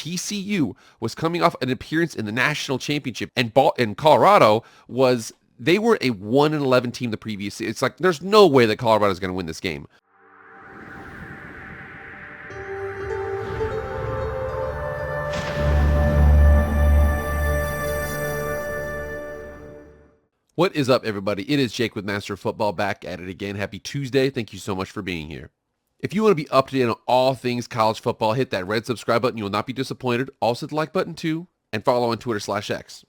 TCU was coming off an appearance in the national championship, and Colorado was they were a 1-11 team the previous. It's like there's no way that Colorado is going to win this game. What is up, everybody? It is Jake with Master of Football back at it again. Happy Tuesday. Thank you so much for being here. If you want to be up to date on all things college football, hit that red subscribe button. You will not be disappointed. Also hit the like button too, and follow on Twitter/X.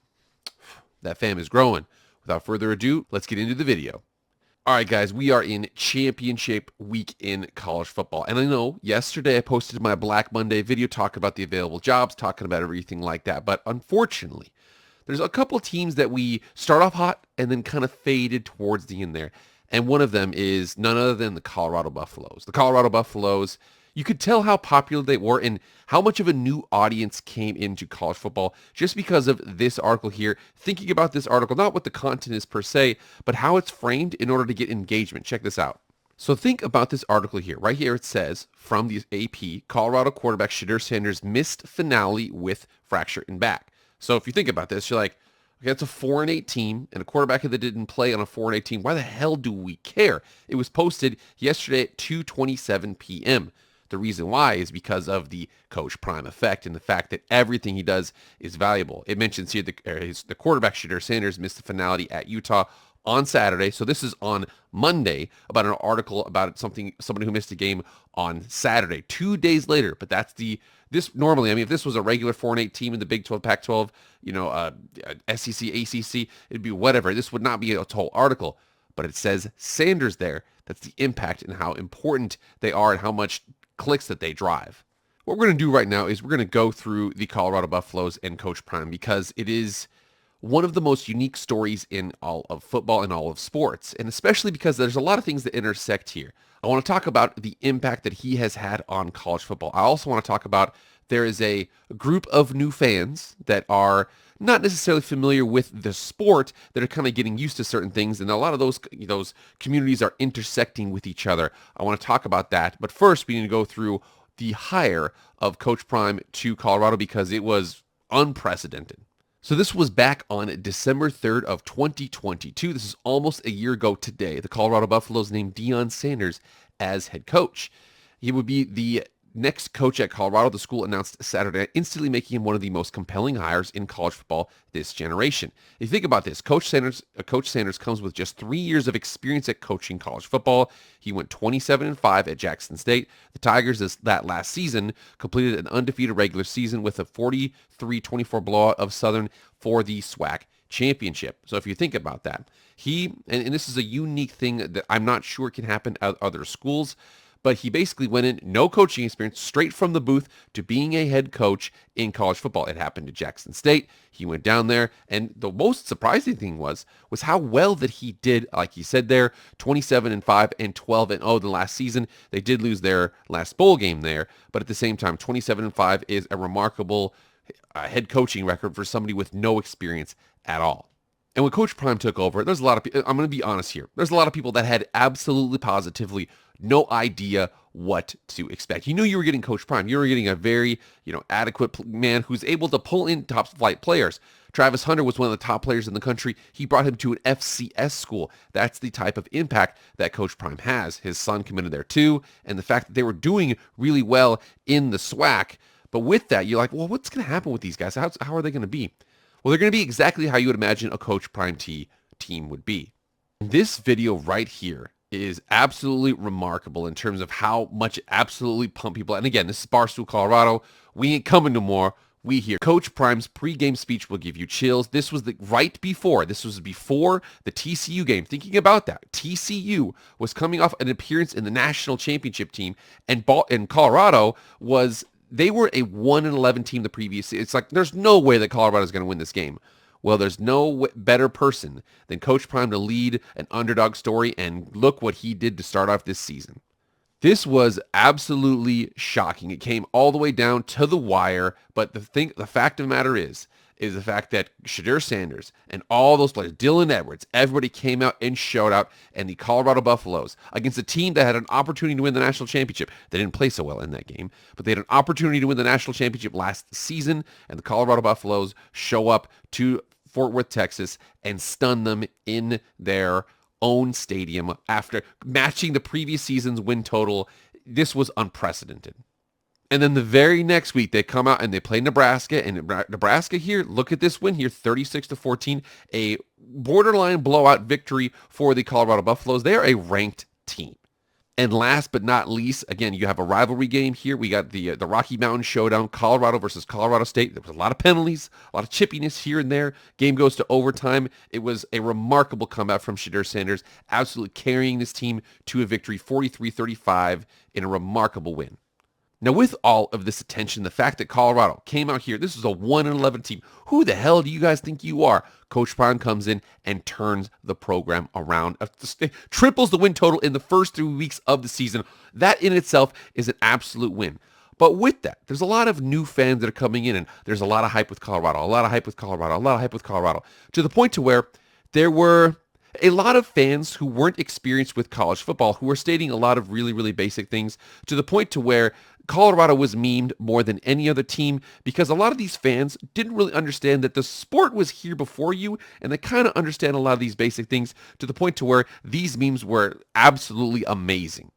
That fam is growing. Without further ado, let's get into the video. All right, guys, we are in championship week in college football. And I know yesterday I posted my Black Monday video talking about the available jobs, talking about everything like that. But unfortunately, there's a couple teams that we start off hot and then kind of faded towards the end there. And one of them is none other than the Colorado Buffaloes. The Colorado Buffaloes, you could tell how popular they were and how much of a new audience came into college football just because of this article here. Thinking about this article, not what the content is per se, but how it's framed in order to get engagement. Check this out. So think about this article here. Right here it says, from the AP, Colorado quarterback Shedeur Sanders missed finale with fracture in back. So if you think about this, you're like, okay, that's a 4-8 team and a quarterback that didn't play on a 4-8 team. Why the hell do we care? It was posted yesterday at 2:27 p.m. The reason why is because of the Coach Prime effect and the fact that everything he does is valuable. It mentions here the quarterback Shedeur Sanders missed the finality at Utah on Saturday. So this is on Monday about an article about somebody who missed a game on Saturday, 2 days later. But that's this normally, I mean, if this was a regular 4-8 team in the Big 12, Pac-12, SEC, ACC, it'd be whatever. This would not be a whole article, but it says Sanders there. That's the impact and how important they are and how much clicks that they drive. What we're going to do right now is we're going to go through the Colorado Buffaloes and Coach Prime because it is one of the most unique stories in all of football and all of sports, and especially because there's a lot of things that intersect here. I want to talk about the impact that he has had on college football. I also want to talk about there is a group of new fans that are not necessarily familiar with the sport that are kind of getting used to certain things, and a lot of those communities are intersecting with each other. I want to talk about that, but first we need to go through the hire of Coach Prime to Colorado because it was unprecedented. So this was back on December 3rd of 2022. This is almost a year ago today. The Colorado Buffaloes named Deion Sanders as head coach. He would be the next coach at Colorado. The school announced Saturday, instantly making him one of the most compelling hires in college football this generation. If you think about this, Coach Sanders comes with just 3 years of experience at coaching college football. He went 27-5 at Jackson State. The Tigers that last season completed an undefeated regular season with a 43-24 blowout of Southern for the SWAC championship. So if you think about that, and this is a unique thing that I'm not sure can happen at other schools, but he basically went in, no coaching experience, straight from the booth to being a head coach in college football. It happened to Jackson State. He went down there, and the most surprising thing was how well that he did. Like he said there, 27-5 and 12-0 the last season. They did lose their last bowl game there, but at the same time, 27-5 is a remarkable head coaching record for somebody with no experience at all. And when Coach Prime took over, there's a lot of people, I'm going to be honest here, there's a lot of people that had absolutely positively no idea what to expect. You knew you were getting Coach Prime. You were getting a very, adequate man who's able to pull in top flight players. Travis Hunter was one of the top players in the country. He brought him to an FCS school. That's the type of impact that Coach Prime has. His son committed there too, and the fact that they were doing really well in the SWAC. But with that, you're like, well, what's going to happen with these guys? How are they going to be? Well, they're going to be exactly how you would imagine a Coach Prime team would be. This video right here is absolutely remarkable in terms of how much it absolutely pumped people. And again, this is Barstool, Colorado. We ain't coming no more. We here. Coach Prime's pregame speech will give you chills. This was before the TCU game. Thinking about that, TCU was coming off an appearance in the national championship team, and Colorado they were a 1-11 team the previous. It's like there's no way that Colorado is going to win this game. Well, there's no better person than Coach Prime to lead an underdog story, and look what he did to start off this season. This was absolutely shocking. It came all the way down to the wire, but the fact of the matter is is the fact that Shedeur Sanders and all those players, Dylan Edwards, everybody came out and showed out, and the Colorado Buffaloes, against a team that had an opportunity to win the national championship. They didn't play so well in that game, but they had an opportunity to win the national championship last season, and the Colorado Buffaloes show up to Fort Worth, Texas, and stun them in their own stadium after matching the previous season's win total. This was unprecedented. And then the very next week, they come out and they play Nebraska. And Nebraska here, look at this win here, 36-14, a borderline blowout victory for the Colorado Buffaloes. They are a ranked team. And last but not least, again, you have a rivalry game here. We got the Rocky Mountain Showdown, Colorado versus Colorado State. There was a lot of penalties, a lot of chippiness here and there. Game goes to overtime. It was a remarkable comeback from Shedeur Sanders, absolutely carrying this team to a victory, 43-35, in a remarkable win. Now, with all of this attention, the fact that Colorado came out here, this is a 1-11 team. Who the hell do you guys think you are? Coach Prime comes in and turns the program around. Triples the win total in the first 3 weeks of the season. That in itself is an absolute win. But with that, there's a lot of new fans that are coming in, and there's a lot of hype with Colorado, to the point to where there were a lot of fans who weren't experienced with college football, who were stating a lot of really, really basic things, to the point to where Colorado was memed more than any other team, because a lot of these fans didn't really understand that the sport was here before you, and they kind of understand a lot of these basic things, to the point to where these memes were absolutely amazing.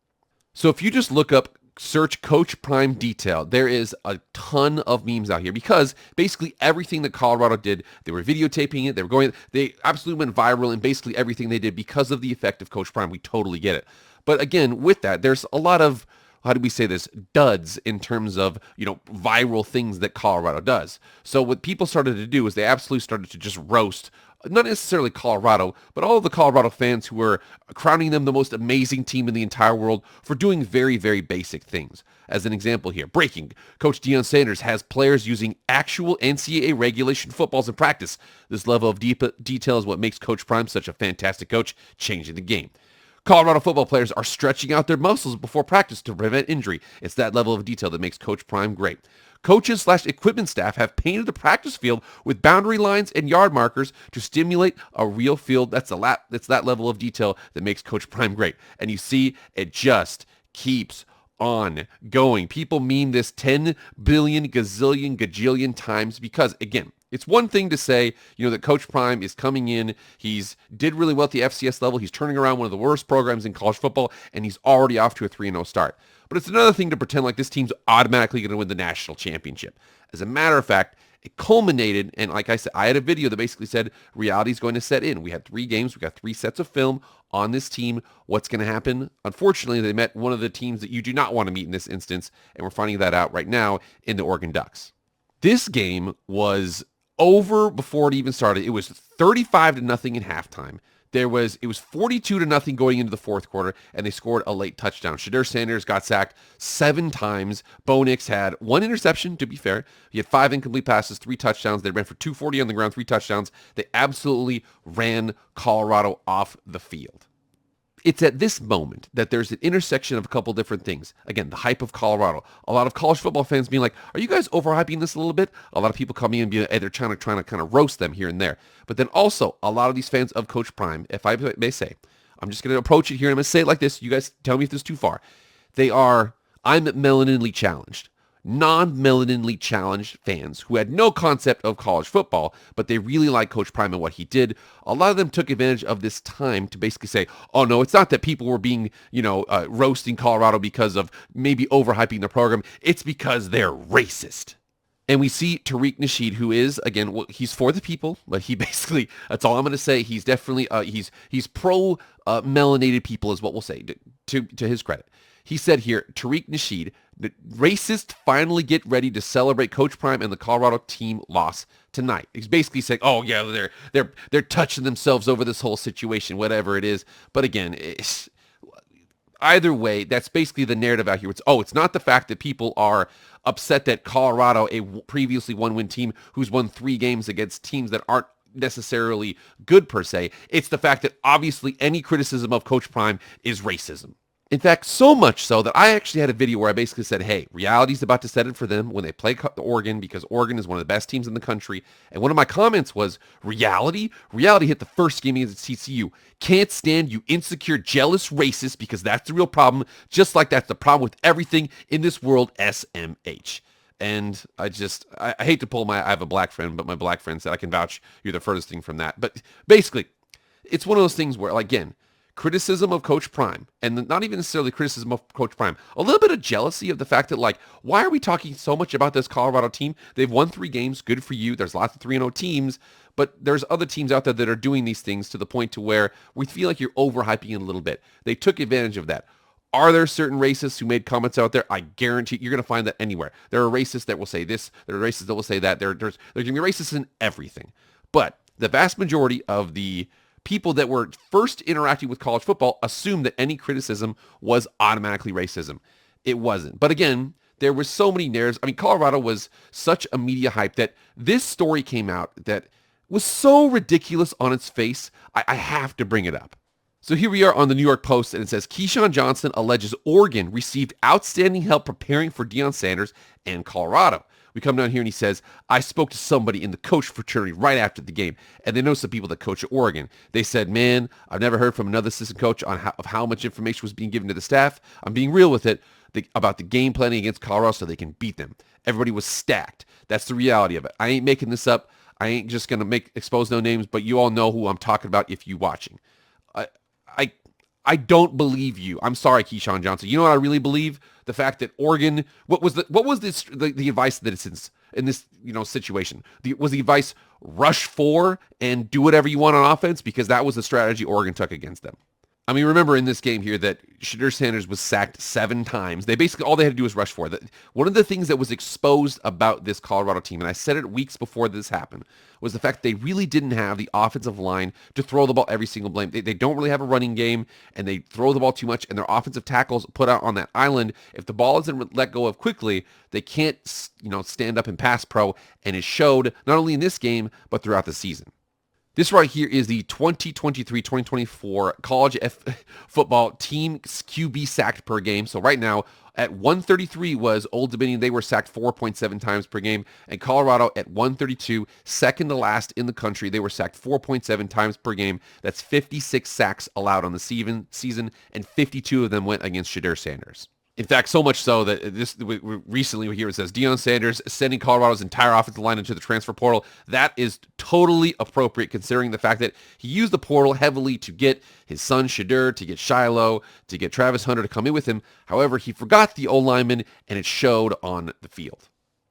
So if you just look up, search Coach Prime detail, there is a ton of memes out here, because basically everything that Colorado did, they were videotaping it, they absolutely went viral in basically everything they did because of the effect of Coach Prime. We totally get it. But again, with that, there's a lot of, how do we say this, duds in terms of, viral things that Colorado does. So what people started to do is they absolutely started to just roast, not necessarily Colorado, but all of the Colorado fans who were crowning them the most amazing team in the entire world for doing very, very basic things. As an example here, breaking, Coach Deion Sanders has players using actual NCAA regulation footballs in practice. This level of detail is what makes Coach Prime such a fantastic coach, changing the game. Colorado football players are stretching out their muscles before practice to prevent injury. It's that level of detail that makes Coach Prime great. Coaches/equipment staff have painted the practice field with boundary lines and yard markers to stimulate a real field. That's that level of detail that makes Coach Prime great. And you see, it just keeps on going. People mean this 10 billion gazillion gajillion times because, again, it's one thing to say, that Coach Prime is coming in, did really well at the FCS level, he's turning around one of the worst programs in college football, and he's already off to a 3-0 start. But it's another thing to pretend like this team's automatically going to win the national championship. As a matter of fact, it culminated, and like I said, I had a video that basically said reality's going to set in. We had 3 games, we got 3 sets of film on this team. What's going to happen? Unfortunately, they met one of the teams that you do not want to meet in this instance, and we're finding that out right now in the Oregon Ducks. This game was over before it even started. It was 35-0 in halftime. It was 42-0 going into the fourth quarter, and they scored a late touchdown. Shedeur Sanders got sacked 7 times. Bo Nix had 1 interception, to be fair. He had 5 incomplete passes, 3 touchdowns. They ran for 240 on the ground, 3 touchdowns. They absolutely ran Colorado off the field. It's at this moment that there's an intersection of a couple different things. Again, the hype of Colorado. A lot of college football fans being like, are you guys overhyping this a little bit? A lot of people coming in and being, hey, they're trying to kind of roast them here and there. But then also, a lot of these fans of Coach Prime, if I may say, I'm just going to approach it here and I'm going to say it like this. You guys tell me if this is too far. I'm melaninly challenged. Non-melaninly challenged fans who had no concept of college football, but they really like Coach Prime and what he did. A lot of them took advantage of this time to basically say, oh no, it's not that people were being, roasting Colorado because of maybe overhyping the program. It's because they're racist. And we see Tariq Nasheed, who is, again, he's for the people, but he basically, that's all I'm going to say. He's definitely, he's pro-melanated people is what we'll say, to his credit. He said here, Tariq Nasheed, the racists finally get ready to celebrate Coach Prime and the Colorado team loss tonight. He's basically saying, oh yeah, they're touching themselves over this whole situation, whatever it is. But again, either way, that's basically the narrative out here. It's not the fact that people are upset that Colorado, a previously one-win team who's won 3 games against teams that aren't necessarily good per se. It's the fact that obviously any criticism of Coach Prime is racism. In fact, so much so that I actually had a video where I basically said, hey, reality's about to set in for them when they play Oregon because Oregon is one of the best teams in the country. And one of my comments was, reality? Reality hit the first game against TCU. Can't stand you insecure, jealous racist because that's the real problem. Just like that's the problem with everything in this world, SMH. And I hate to I have a black friend, but my black friend said, I can vouch you're the furthest thing from that. But basically, it's one of those things where, again, criticism of Coach Prime, and not even necessarily criticism of Coach Prime, a little bit of jealousy of the fact that, why are we talking so much about this Colorado team? They've won 3 games. Good for you. There's lots of 3-0 teams, but there's other teams out there that are doing these things to the point to where we feel like you're overhyping it a little bit. They took advantage of that. Are there certain racists who made comments out there? I guarantee you're going to find that anywhere. There are racists that will say this. There are racists that will say that. There's going to be racists in everything. But the vast majority of the people that were first interacting with college football assumed that any criticism was automatically racism. It wasn't. But again, there was so many narratives. I mean, Colorado was such a media hype that this story came out that was so ridiculous on its face, I have to bring it up. So here we are on the New York Post, and it says, Keyshawn Johnson alleges Oregon received outstanding help preparing for Deion Sanders and Colorado. We come down here and he says, I spoke to somebody in the coach fraternity right after the game, and they know some people that coach at Oregon. They said, man, I've never heard from another assistant coach on how much information was being given to the staff. I'm being real with it about the game planning against Colorado so they can beat them. Everybody was stacked. That's the reality of it. I ain't making this up. I ain't just going to expose no names, but you all know who I'm talking about if you watching. I don't believe you. I'm sorry, Keyshawn Johnson. You know what I really believe? The fact that Oregon, what was the advice that it's in this situation? Was the advice rush 4 and do whatever you want on offense? Because that was the strategy Oregon took against them. I mean, remember in this game here that Shedeur Sanders was sacked 7 times. All they had to do was rush 4. One of the things that was exposed about this Colorado team, and I said it weeks before this happened, was the fact they really didn't have the offensive line to throw the ball every single blame. They don't really have a running game, and they throw the ball too much, and their offensive tackles put out on that island. If the ball isn't let go of quickly, they can't stand up and pass pro, and it showed not only in this game, but throughout the season. This right here is the 2023-2024 college football team QB sacked per game. So right now at 133 was Old Dominion. They were sacked 4.7 times per game. And Colorado at 132, second to last in the country. They were sacked 4.7 times per game. That's 56 sacks allowed on the season, and 52 of them went against Shedeur Sanders. In fact, so much so that recently here it says Deion Sanders sending Colorado's entire offensive line into the transfer portal. That is totally appropriate considering the fact that he used the portal heavily to get his son Shedeur, to get Shiloh, to get Travis Hunter to come in with him. However, he forgot the O-lineman, and it showed on the field.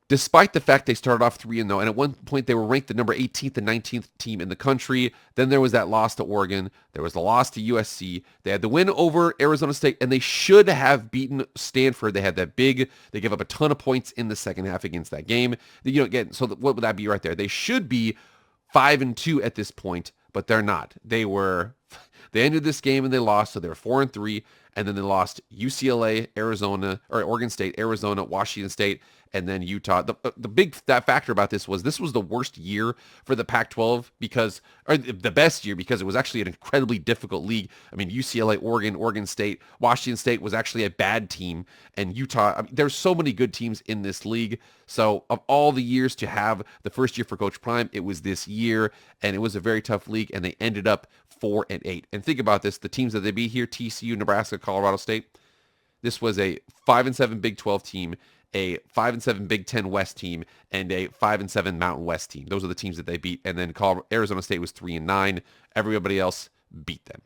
Despite the fact they started off 3-0, and at one point they were ranked the number 18th and 19th team in the country. Then there was that loss to Oregon. There was the loss to USC. They had the win over Arizona State, and they should have beaten Stanford. They gave up a ton of points in the second half against that game. What would that be right there? They should be 5-2 at this point, but they're not. They ended this game and they lost, so they were 4-3, and then they lost UCLA, Oregon State, Arizona, Washington State, and then Utah. The big factor about this was the worst year for the Pac-12 or the best year because it was actually an incredibly difficult league. I mean, UCLA, Oregon State, Washington State was actually a bad team, and Utah. There's so many good teams in this league. So of all the years to have the first year for Coach Prime, it was this year, and it was a very tough league, and they ended up 4-8. And think about this: the teams that they beat here, TCU, Nebraska, Colorado State. This was a 5-7 Big 12 team, a 5-7 Big 10 West team, and a 5-7 Mountain West team. Those are the teams that they beat. And then Arizona State was 3-9. Everybody else beat them.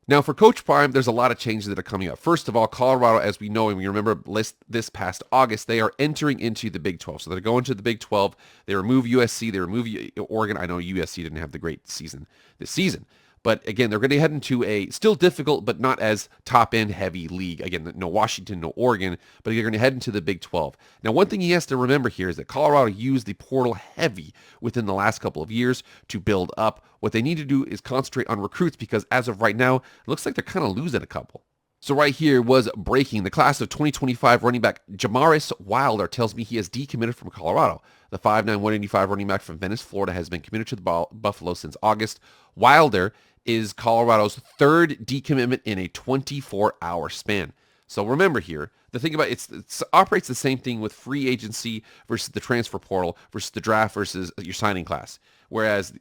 Now, for Coach Prime, there's a lot of changes that are coming up. First of all, Colorado, as we know, and we remember this past August, they are entering into the Big 12. So they're going to the Big 12. They remove USC. They remove Oregon. I know USC didn't have the great season this season. But again, they're going to head into a still difficult, but not as top-end heavy league. Again, no Washington, no Oregon, but they're going to head into the Big 12. Now, one thing he has to remember here is that Colorado used the portal heavy within the last couple of years to build up. What they need to do is concentrate on recruits because as of right now, it looks like they're kind of losing a couple. So right here was breaking. The class of 2025 running back Jamaris Wilder tells me he has decommitted from Colorado. The 5'9", 185 running back from Venice, Florida has been committed to the Buffalo since August. Wilder is Colorado's third decommitment in a 24-hour span. So remember here, the thing about it operates the same thing with free agency versus the transfer portal versus the draft versus your signing class. Whereas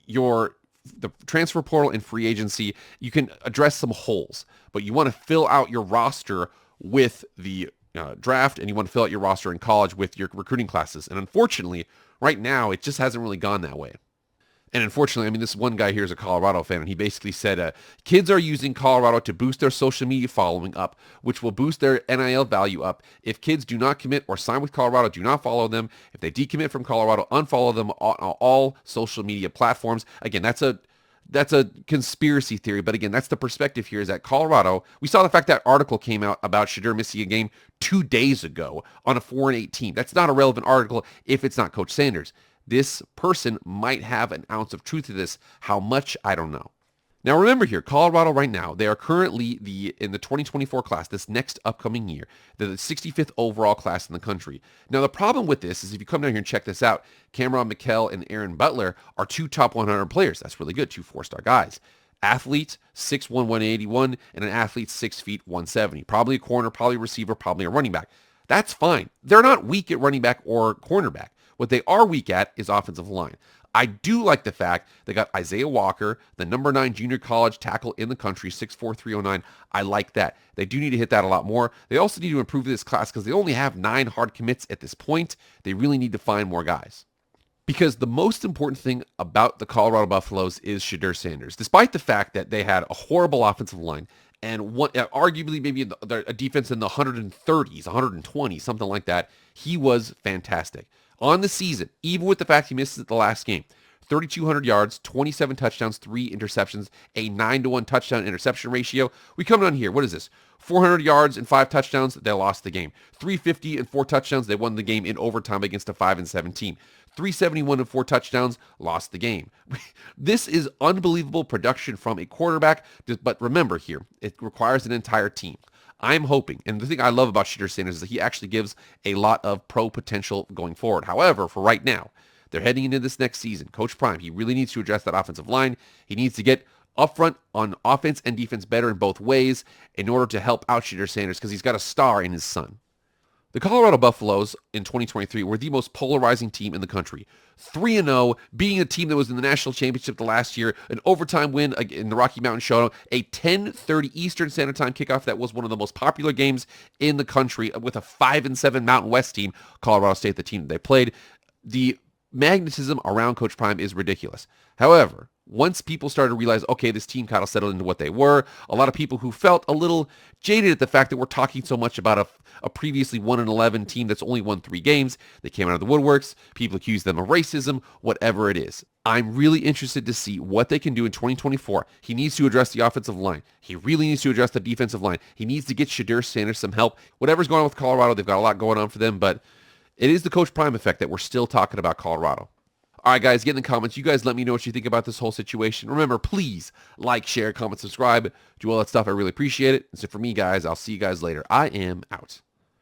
the transfer portal and free agency, you can address some holes, but you want to fill out your roster with the draft, and you want to fill out your roster in college with your recruiting classes. And unfortunately, right now, it just hasn't really gone that way. And unfortunately, I mean, this one guy here is a Colorado fan, and he basically said, kids are using Colorado to boost their social media following up, which will boost their NIL value up. If kids do not commit or sign with Colorado, do not follow them. If they decommit from Colorado, unfollow them on all social media platforms. Again, that's a conspiracy theory, but again, that's the perspective here is that Colorado, we saw the fact that article came out about Shedeur missing a game 2 days ago on a 4-8 team. That's not a relevant article if it's not Coach Sanders. This person might have an ounce of truth to this. How much, I don't know. Now remember here, Colorado right now, they are currently in the 2024 class, this next upcoming year. They're the 65th overall class in the country. Now the problem with this is if you come down here and check this out, Cameron McKell and Aaron Butler are 2 top 100 players. That's really good, 2 4-star guys. Athlete, 6'1", 181, and an athlete 6 feet, 170. Probably a corner, probably a receiver, probably a running back. That's fine. They're not weak at running back or cornerback. What they are weak at is offensive line. I do like the fact they got Isaiah Walker, the number 9 junior college tackle in the country, 6'4", 309. I like that. They do need to hit that a lot more. They also need to improve this class because they only have 9 hard commits at this point. They really need to find more guys. Because the most important thing about the Colorado Buffaloes is Shedeur Sanders. Despite the fact that they had a horrible offensive line and arguably maybe a defense in the 130s, 120, something like that, he was fantastic. On the season, even with the fact he missed the last game, 3,200 yards, 27 touchdowns, 3 interceptions, a 9-to-1 touchdown interception ratio. We come down here. What is this? 400 yards and 5 touchdowns. They lost the game. 350 and 4 touchdowns. They won the game in overtime against a 5-7 team. 371 and 4 touchdowns. Lost the game. This is unbelievable production from a quarterback. But remember here, it requires an entire team. I'm hoping, and the thing I love about Shedeur Sanders is that he actually gives a lot of pro potential going forward. However, for right now, they're heading into this next season. Coach Prime, he really needs to address that offensive line. He needs to get up front on offense and defense better in both ways in order to help out Shedeur Sanders because he's got a star in his son. The Colorado Buffaloes in 2023 were the most polarizing team in the country. 3-0, being a team that was in the national championship the last year, an overtime win in the Rocky Mountain Showdown, a 10:30 Eastern Standard Time kickoff that was one of the most popular games in the country with a 5-7 Mountain West team, Colorado State, the team that they played. The magnetism around Coach Prime is ridiculous. However, once people started to realize, okay, this team kind of settled into what they were, a lot of people who felt a little jaded at the fact that we're talking so much about a previously 1-11 team that's only won 3 games, they came out of the woodworks, people accused them of racism, whatever it is. I'm really interested to see what they can do in 2024. He needs to address the offensive line. He really needs to address the defensive line. He needs to get Shedeur Sanders some help. Whatever's going on with Colorado, they've got a lot going on for them, but it is the Coach Prime effect that we're still talking about Colorado. All right, guys, get in the comments. You guys let me know what you think about this whole situation. Remember, please like, share, comment, subscribe, do all that stuff. I really appreciate it. And so for me, guys, I'll see you guys later. I am out.